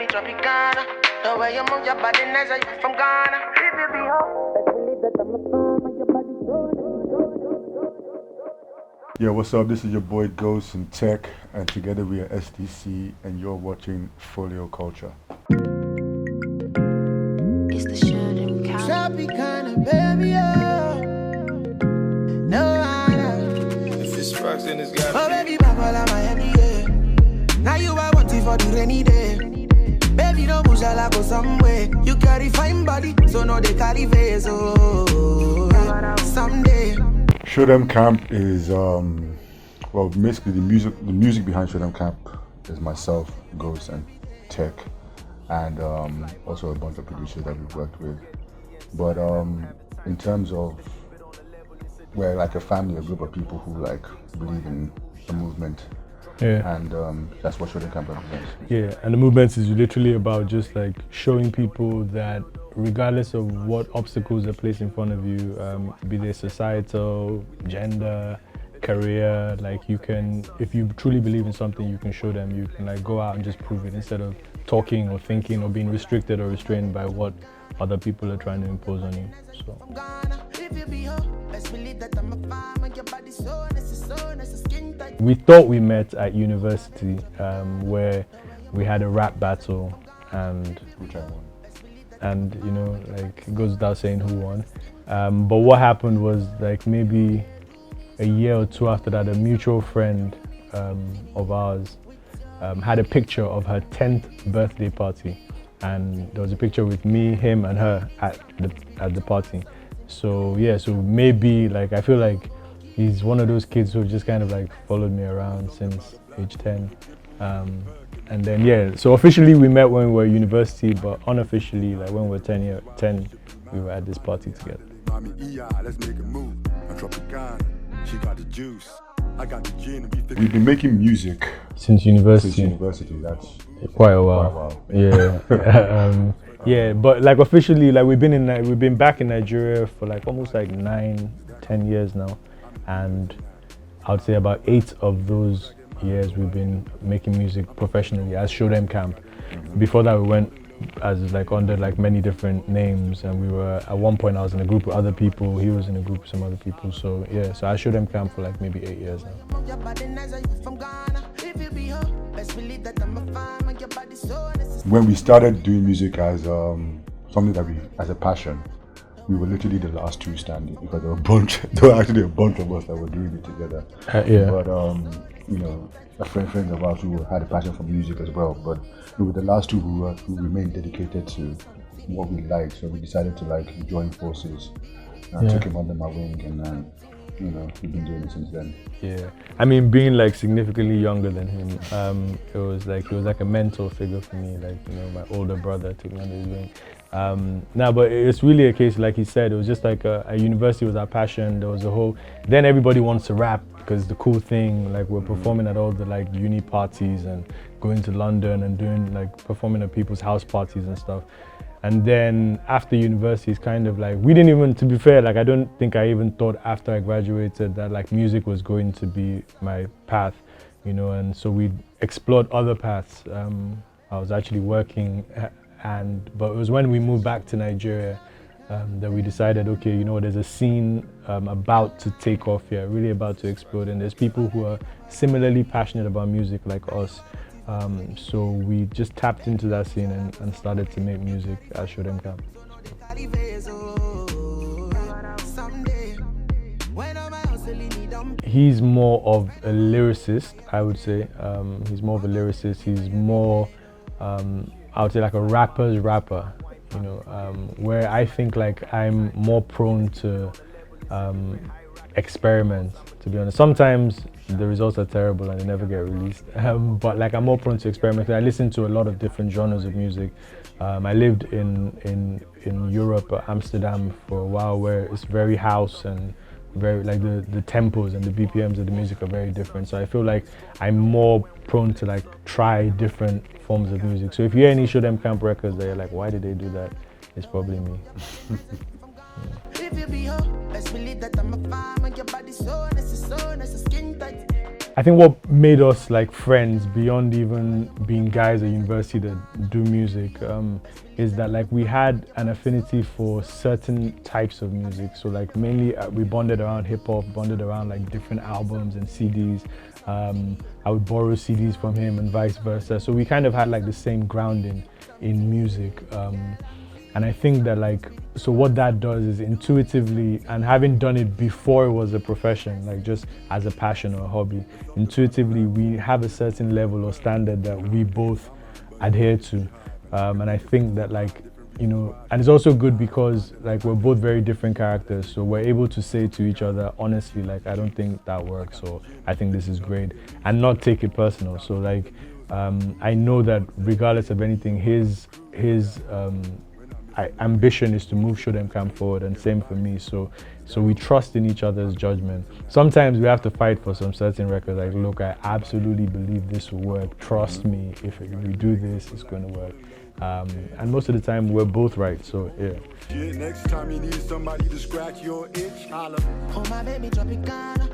baby Tropicana. The way you move your body nice, are you from Ghana? If you be home, let's believe that I'm a fan. Your body so. Yeah, what's up? This is your boy Ghost and Tech, and together we are SDC, and you're watching Folio Culture. It's the Show Dem Camp. Tropicana, baby, oh. No, I know. If it's facts, then it's gotta Oh, be. baby, Papa, like Miami, yeah. Now you are wanting for the rainy day. Baby, don't push like go somewhere. You carry fine body, so no they carry face. Oh, someday. Show Dem Camp is well, basically the music behind Show Dem Camp is myself, Ghost, and Tech, and also a bunch of producers that we've worked with. But in terms of, we're like a family, a group of people who like believe in the movement. Yeah. And that's what Show Dem Camp represents. Yeah, and the movement is literally about just like showing people that regardless of what obstacles are placed in front of you, be they societal, gender, career, like you can, if you truly believe in something, you can show them, you can like go out and just prove it instead of talking or thinking or being restricted or restrained by what other people are trying to impose on you. So. We thought we met at university where we had a rap battle and Which I won. and you know, like it goes without saying who won. But what happened was like maybe a year or two after that, a mutual friend of ours had a picture of her 10th birthday party, and there was a picture with me, him, and her at the party. So yeah, so maybe like I feel like he's one of those kids who just kind of like followed me around since age 10. And then yeah, so officially we met when we were at university, but unofficially, like when we were 10, we were at this party together. Let's make a move. I'm Tropicana. She got the juice. I got the gin. We've been making music Since university. since university. That's Quite a while. Yeah. Yeah, but like officially, like we've been back in Nigeria for like almost like 9-10 years now, and I would say about 8 of those years we've been making music professionally as Show Dem Camp. Before that, we went as like under like many different names, and we were at one point I was in a group with other people, he was in a group with some other people. So yeah, so I Show Dem Camp for like maybe 8 years now. when we started doing music as something that as a passion. We were literally the last two standing because there were actually a bunch of us that were doing it together. Yeah. But you know, friends of ours who had a passion for music as well. But we were the last two who remained dedicated to what we liked. So we decided to like join forces. I took him under my wing, and you know, we've been doing it since then. Yeah, I mean, being like significantly younger than him, he was like a mentor figure for me. Like, you know, my older brother took me under his wing. No, but it's really a case, like he said, it was just like a university was our passion. There was a whole, then everybody wants to rap because the cool thing, like we're performing at all the like uni parties and going to London and doing like performing at people's house parties and stuff. And then after university, it's kind of like, we didn't even, to be fair, like I don't think I even thought after I graduated that like music was going to be my path, you know, and so we explored other paths. I was actually working, but it was when we moved back to Nigeria that we decided, okay, you know, there's a scene about to take off here, really about to explode, and there's people who are similarly passionate about music like us. So we just tapped into that scene and started to make music at Show Dem Camp. He's more of a lyricist, I would say. He's more of a lyricist. He's more, I would say, like a rapper's rapper, you know, where I think like I'm more prone to experiment, to be honest. Sometimes the results are terrible and they never get released, but like I'm more prone to experiment. I listen to a lot of different genres of music. I lived in Europe, Amsterdam, for a while, where it's very house and very like the tempos and the BPMs of the music are very different. So I feel like I'm more prone to like try different forms of music. So if you hear any Show Dem Camp records that you're like, why did they do that? It's probably me. If you be home, best believe that I'm a farmer. Your body so nice, skin tight. I think what made us like friends beyond even being guys at university that do music is that like we had an affinity for certain types of music. So like mainly we bonded around hip hop, bonded around like different albums and CDs. I would borrow CDs from him and vice versa. So we kind of had like the same grounding in music. And I think that like, so what that does is intuitively, and having done it before it was a profession, like just as a passion or a hobby, intuitively we have a certain level or standard that we both adhere to. And I think that like, you know, and it's also good because like we're both very different characters. So we're able to say to each other, honestly, like, I don't think that works, or I think this is great, and not take it personal. So like, I know that regardless of anything, his ambition is to move Show Dem Camp forward, and same for me. So we trust in each other's judgment. Sometimes we have to fight for some certain records. Like, look, I absolutely believe this will work. Trust me, if we do this, it's going to work. And most of the time, we're both right. So yeah. Next time you need somebody to scratch your itch, holla. Oh, my baby Tropicana.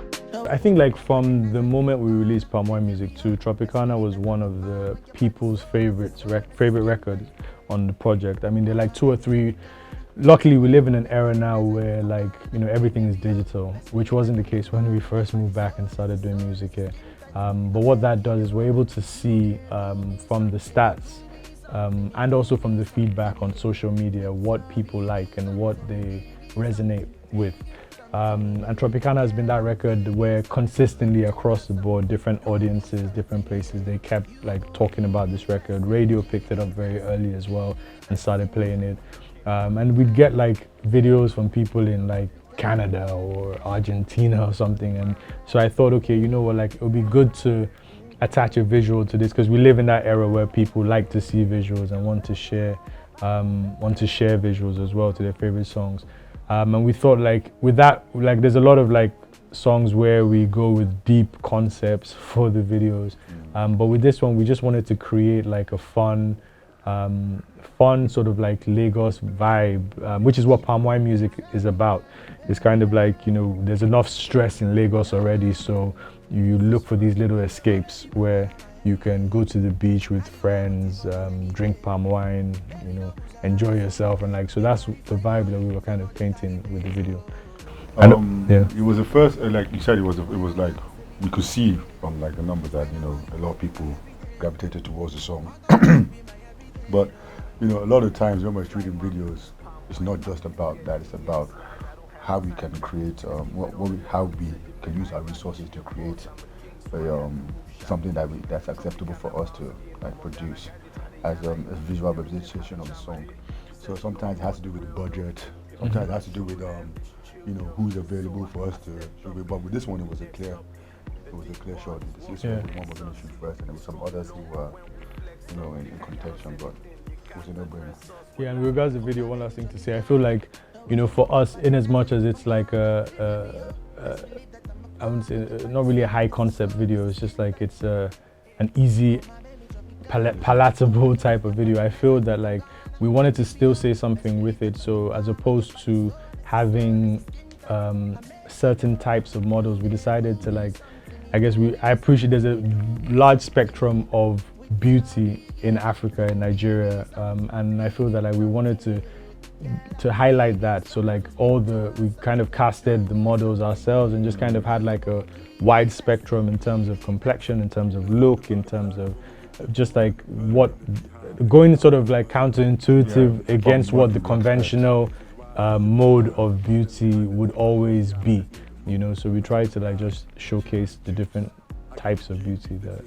I think like from the moment we released Palm Wine Music 2, Tropicana was one of the people's favorite records on the project. I mean, they're like 2 or 3. Luckily, we live in an era now where like, you know, everything is digital, which wasn't the case when we first moved back and started doing music here. But what that does is we're able to see from the stats and also from the feedback on social media what people like and what they resonate with. And Tropicana has been that record where consistently across the board, different audiences, different places, they kept like talking about this record. Radio picked it up very early as well and started playing it. And we'd get like videos from people in like Canada or Argentina or something. And so I thought, okay, you know what, like it would be good to attach a visual to this, because we live in that era where people like to see visuals and want to share visuals as well to their favorite songs. And we thought like with that, like there's a lot of like songs where we go with deep concepts for the videos. But with this one, we just wanted to create like a fun sort of like Lagos vibe, which is what Palm Wine Music is about. It's kind of like, you know, there's enough stress in Lagos already, so you look for these little escapes where you can go to the beach with friends, drink palm wine, you know, enjoy yourself, and like, so that's the vibe that we were kind of painting with the video. Yeah. It was the first, like you said, it was like we could see from like the numbers that, you know, a lot of people gravitated towards the song. But you know, a lot of times when we're shooting videos, it's not just about that. It's about how we can create, how we can use our resources to create something that's acceptable for us to like produce as a visual representation of the song. So sometimes it has to do with the budget. Sometimes it has to do with you know, who's available for us to shoot with. But with this one, it was a clear shot. This was one we're going to shoot first, and there were some others who were, you know, in contention, but it was a no-brainer. Yeah, and in regards to the video, one last thing to say, I feel like, you know, for us, in as much as it's like I wouldn't say, not really a high concept video, it's just like it's an easy, palatable type of video. I feel that like we wanted to still say something with it, so as opposed to having certain types of models, we decided to like, I appreciate there's a large spectrum of beauty in Africa and Nigeria, and I feel that like we wanted to highlight that. So like we kind of casted the models ourselves and just kind of had like a wide spectrum in terms of complexion, in terms of look, in terms of just like going sort of like counterintuitive against what the conventional mode of beauty would always be, you know. So we try to like just showcase the different types of beauty that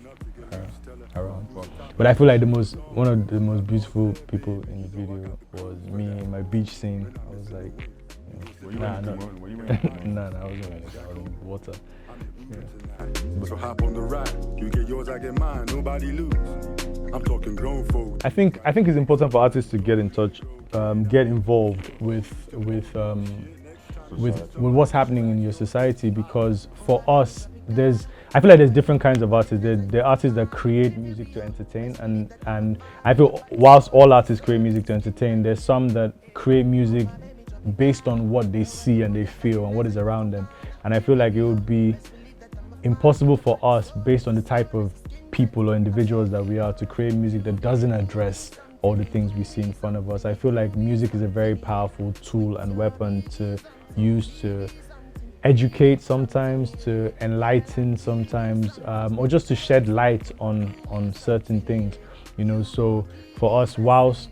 are around. But I feel like one of the most beautiful people in the video was me in my beach scene. I was like, nah, I wasn't wearing it. I was in water. Yeah. So hop on the ride, you get yours, I get mine, nobody lose. I'm talking grown folks. I think it's important for artists to get in touch, get involved with what's happening in your society, because for us, I feel like there's different kinds of artists. There are artists that create music to entertain, and I feel whilst all artists create music to entertain, there's some that create music based on what they see and they feel and what is around them. And I feel like it impossible for us, based on the type of people or individuals that we are, to create music that doesn't address all the things we see in front of us. I feel like music is a very powerful tool and weapon to use to educate sometimes, to enlighten sometimes, or just to shed light on certain things, you know. So for us, whilst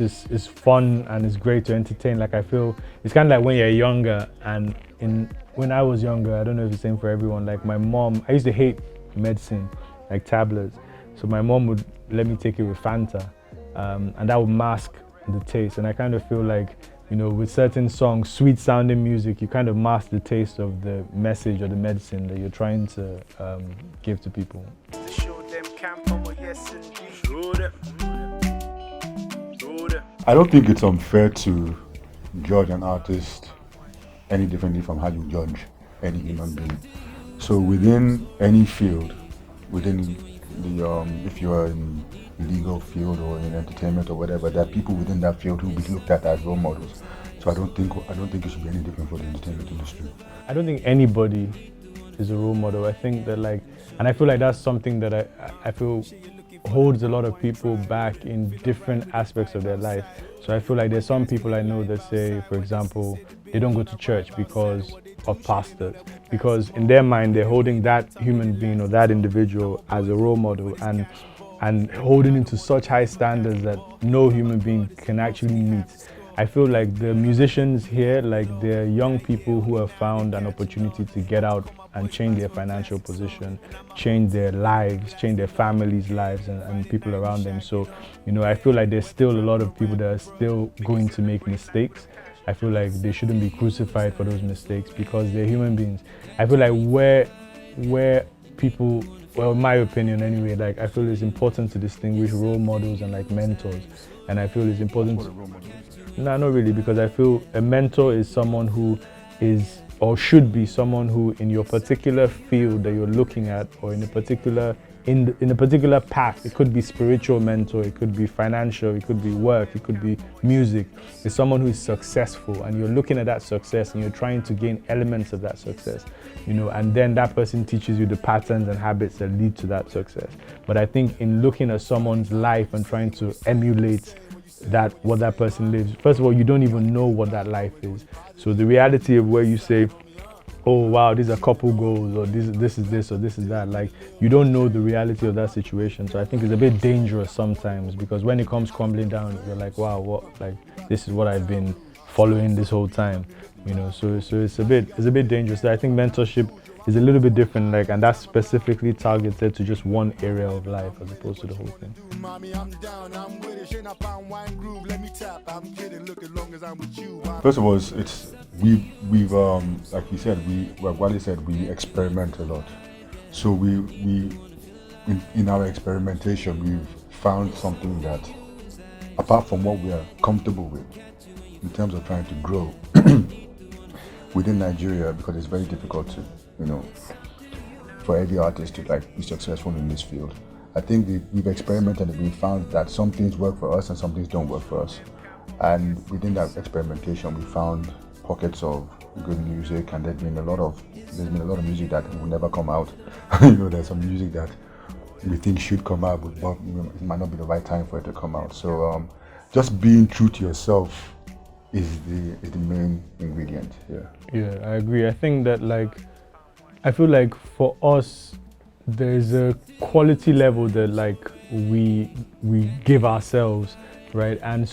it's fun and it's great to entertain, like I feel it's kind of like when you're younger, and when I was younger, I don't know if it's the same for everyone, like my mom, I used to hate medicine, like tablets, so my mom would let me take it with Fanta, and that would mask the taste. And I kind of feel like, you know, with certain songs, sweet sounding music, you kind of mask the taste of the message or the medicine that you're trying to give to people. Show Dem Camp, yes indeed. Show them. I don't think it's unfair to judge an artist any differently from how you judge any human being. So within any field, within the if you are in legal field or in entertainment or whatever, there are people within that field who will be looked at as role models. So I don't think it should be any different for the entertainment industry. I don't think anybody is a role model. I think that, like, and I feel like that's something that I feel holds a lot of people back in different aspects of their life. So I feel like there's some people I know that say, for example, they don't go to church because of pastors, because in their mind they're holding that human being or that individual as a role model, and holding him to such high standards that no human being can actually meet. I feel like the musicians here, like, they're young people who have found an opportunity to get out and change their financial position, change their lives, change their families' lives and people around them. So, you know, I feel like there's still a lot of people that are still going to make mistakes. I feel like they shouldn't be crucified for those mistakes because they're human beings. I feel like where people, well, in my opinion anyway, like, I feel it's important to distinguish role models and, like, mentors. And I feel it's important. No, not really, because I feel a mentor is someone who is, or should be someone who, in your particular field that you're looking at, or in a particular path, it could be spiritual mentor, it could be financial, it could be work, it could be music. It's someone who is successful, and you're looking at that success and you're trying to gain elements of that success, you know, and then that person teaches you the patterns and habits that lead to that success. But I think in looking at someone's life and trying to emulate what that person lives, first of all, you don't even know what that life is. So the reality of where you say, oh wow, these are couple goals, or this is this, or this is that, like, you don't know the reality of that situation. So I think it's a bit dangerous sometimes, because when it comes crumbling down, you're like, wow, what, like, this is what I've been following this whole time, you know. So it's a bit dangerous. I think mentorship is a little bit different, like, and that's specifically targeted to just one area of life as opposed to the whole thing. First of all, we've like you said, Wally said, we experiment a lot. So we in our experimentation, we've found something that, apart from what we are comfortable with, in terms of trying to grow within Nigeria, because it's very difficult to, you know, for every artist to, like, be successful in this field. I think we've experimented and we've found that some things work for us and some things don't work for us. And within that experimentation, we found pockets of good music, and there's been a lot of music that will never come out. You know, there's some music that we think should come out, but it might not be the right time for it to come out. So just being true to yourself is the main ingredient here. Yeah, I agree. I think that, like, I feel like for us, there's a quality level that, like, we give ourselves, right? And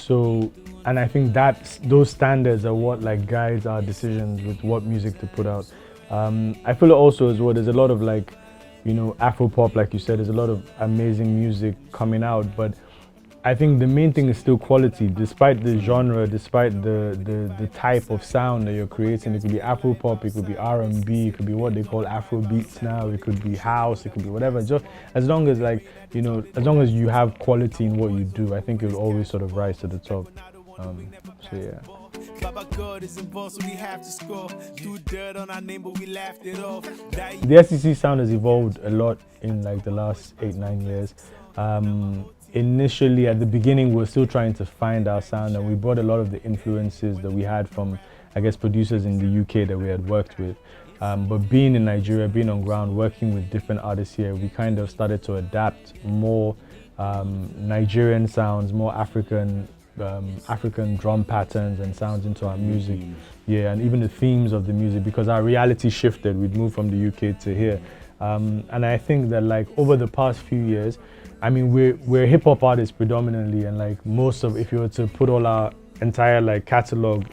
I think that those standards are what, like, guides our decisions with what music to put out. I feel also as well, there's a lot of, like, you know, Afro pop, like you said, there's a lot of amazing music coming out, but I think the main thing is still quality, despite the genre, despite the type of sound that you're creating. It could be Afro pop, it could be R&B, it could be what they call Afro beats now, it could be house, it could be whatever. Just as long as, like, you know, as long as you have quality in what you do, I think you'll always sort of rise to the top. So yeah. Baba God is involved, so we have to score. Threw dirt on our name, but we laughed it off. The SEC sound has evolved a lot in, like, the last 8-9 years. Initially, at the beginning, we were still trying to find our sound, and we brought a lot of the influences that we had from I guess, producers in the UK that we had worked with. But being in Nigeria, being on ground, working with different artists here, we kind of started to adapt more Nigerian sounds, more African drum patterns and sounds into our music. Yeah, and even the themes of the music, because our reality shifted. We'd moved from the UK to here. And I think that like over the past few years, I mean, we're hip hop artists predominantly, and like most of, if you were to put all our entire like catalog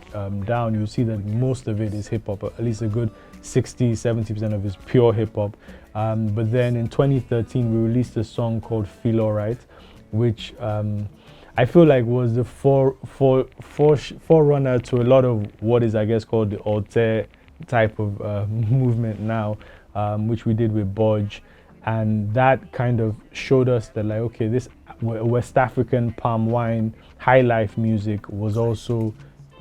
down, you see that most of it is hip hop, at least a good 60-70% of it is pure hip hop. But then in 2013, we released a song called Feel Alright, which I feel like was the forerunner to a lot of what is, I guess, called the alter type of movement now, which we did with Bodge. And that kind of showed us that like, okay, this West African palm wine, high life music was also,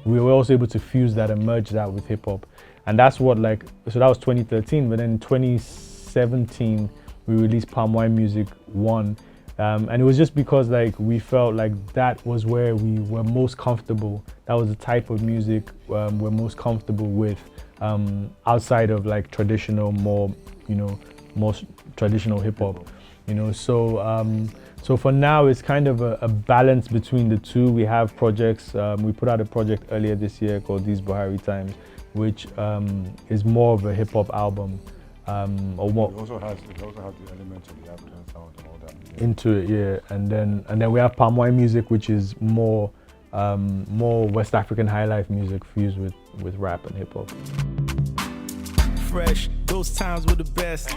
we were also able to fuse that and merge that with hip hop. And that's what like, so that was 2013, but then in 2017, we released Palm Wine Music 1. And it was just because like we felt like that was where we were most comfortable. That was the type of music we're most comfortable with, outside of like traditional, more traditional hip hop, so for now it's kind of a balance between the two. We have projects. We put out a project earlier this year called These Buhari Times, which is more of a hip hop album. Or more. It also has the elements of the African sound and all that into it, yeah. And then we have Palm Wine Music, which is more West African high life music fused with rap and hip hop. Fresh, those times were the best.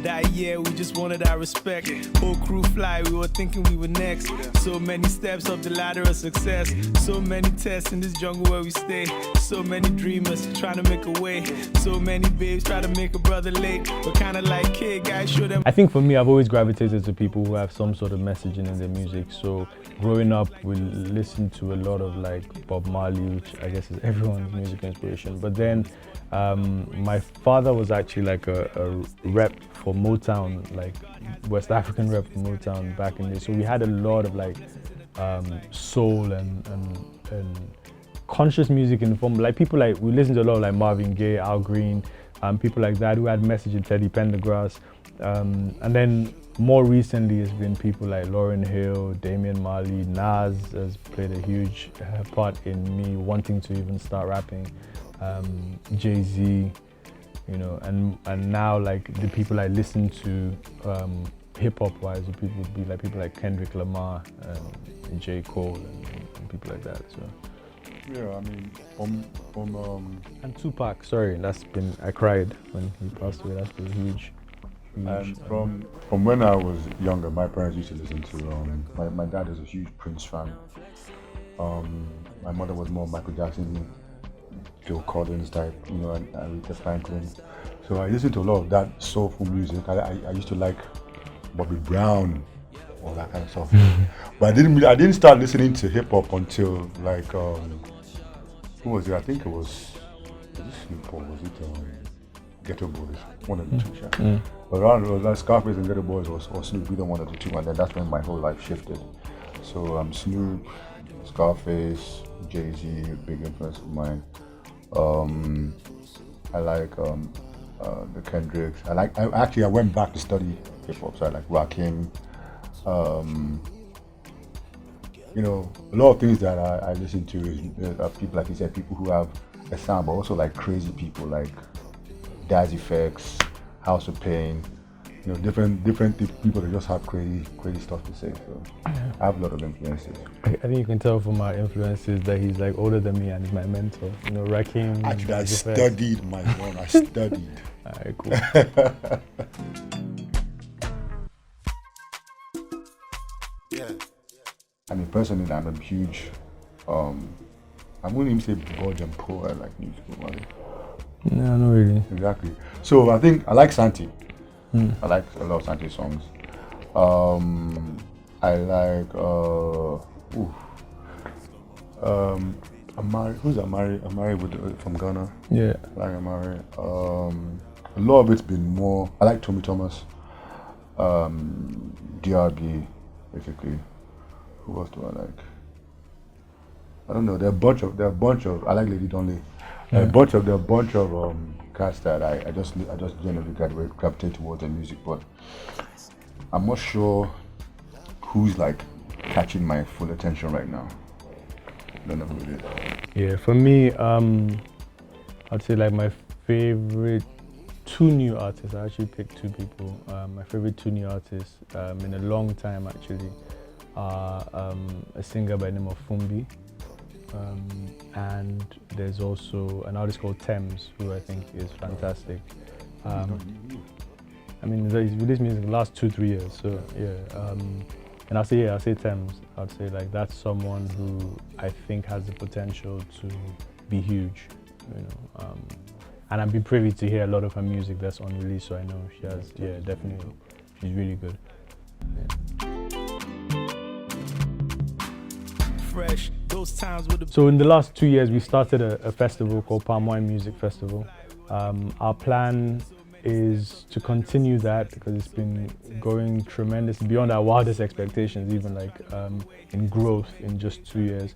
That year we just wanted our respect. Whole crew fly, we were thinking we were next. So many steps up the ladder of success. So many tests in this jungle where we stay. So many dreamers trying to make a way. So many babes try to make a brother late. But kinda like kid guys, show them. I think for me, I've always gravitated to people who have some sort of messaging in their music. So growing up, we listened to a lot of like Bob Marley, which I guess is everyone's music inspiration. But then my father was actually like a rep for Motown, like West African rep for Motown back in the day. So we had a lot of like soul and conscious music in the form, like people like, we listened to a lot of like Marvin Gaye, Al Green, people like that who had messaging, Teddy Pendergrass. And then more recently it's been people like Lauryn Hill, Damian Marley, Nas has played a huge part in me wanting to even start rapping. Jay-Z, and now like the people I listen to hip-hop wise would be like people like Kendrick Lamar and J. Cole and people like that. So yeah, I mean and Tupac, sorry, I cried when he passed away. That's been huge. And from when I was younger, my parents used to listen to my dad is a huge Prince fan. My mother was more Michael Jackson, Phil Collins type, and Aretha Franklin. So I listened to a lot of that soulful music. I used to like Bobby Brown, all that kind of stuff. But I didn't start listening to hip hop until like who was it? I think it was Snoop or was it Ghetto Boys? One of the two. Yeah. But around it was like Scarface and Ghetto Boys or Snoop, either one of the two, and then that's when my whole life shifted. So Snoop, Scarface, Jay-Z, big influence of mine. I like the Kendricks. I went back to study hip hop, so I like Rakim. A lot of things that I listen to is people, like you said, people who have a sound, but also like crazy people like Daz Effects, House of Pain. Different people that just have crazy stuff to say. So I have a lot of influences. I think you can tell from my influences that he's like older than me and he's my mentor. Rakim. Actually, I studied my one. I studied. Alright, cool. Yeah. I mean, personally, I'm a huge. I wouldn't even say Bodge and poor like musical. No, not really. Exactly. So I think I like Santi. I like a lot of Santi songs. I like Amari. Who's Amari? Amari from Ghana. Yeah. I like Amari. A lot of it's been more. I like Tommy Thomas. DRB, basically. Who else do I like? I don't know. There are a bunch of. I like Lady Donley. a bunch of cats that I just generally gravitate towards the music, but I'm not sure who's like catching my full attention right now. I don't know who it is. Yeah, for me, I'd say like my favorite two new artists. I actually picked two people. My favorite two new artists in a long time actually are a singer by the name of Fumbi, and there's also an artist called Thames, who I think is fantastic. I mean, he's released music in the last 2-3 years, so yeah. And I'll say Thames. I'd say like that's someone who I think has the potential to be huge, you know. And I've been privy to hear a lot of her music that's unreleased, so I know she has, yeah, definitely, she's really good. Fresh, those times with the So in the last 2 years, we started a festival called Palm Wine Music Festival. Our plan is to continue that because it's been going tremendous, beyond our wildest expectations, even like in growth in just 2 years.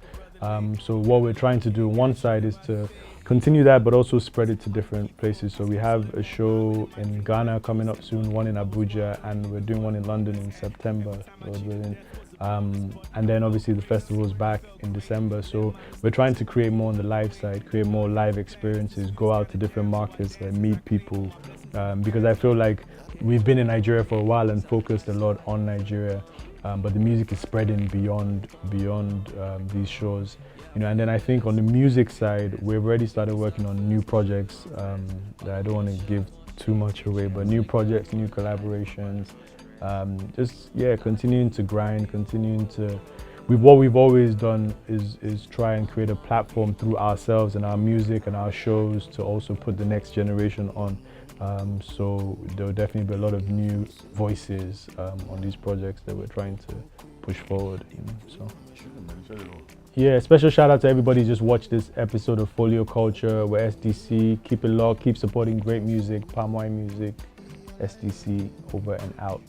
So what we're trying to do, one side is to continue that, but also spread it to different places. So we have a show in Ghana coming up soon, one in Abuja, and we're doing one in London in September, Lord willing. And then obviously the festival is back in December. So we're trying to create more on the live side, create more live experiences, go out to different markets and meet people. Because I feel like we've been in Nigeria for a while and focused a lot on Nigeria. But the music is spreading beyond these shows, you know. And then I think on the music side, we've already started working on new projects that I don't want to give too much away, but new projects, new collaborations, just yeah, continuing to grind, what we've always done is try and create a platform through ourselves and our music and our shows to also put the next generation on. So there will definitely be a lot of new voices on these projects that we're trying to push forward. You know, so yeah, special shout out to everybody who just watched this episode of Folio Culture. We're SDC. Keep it locked. Keep supporting great music. Palm Wine Music. SDC over and out.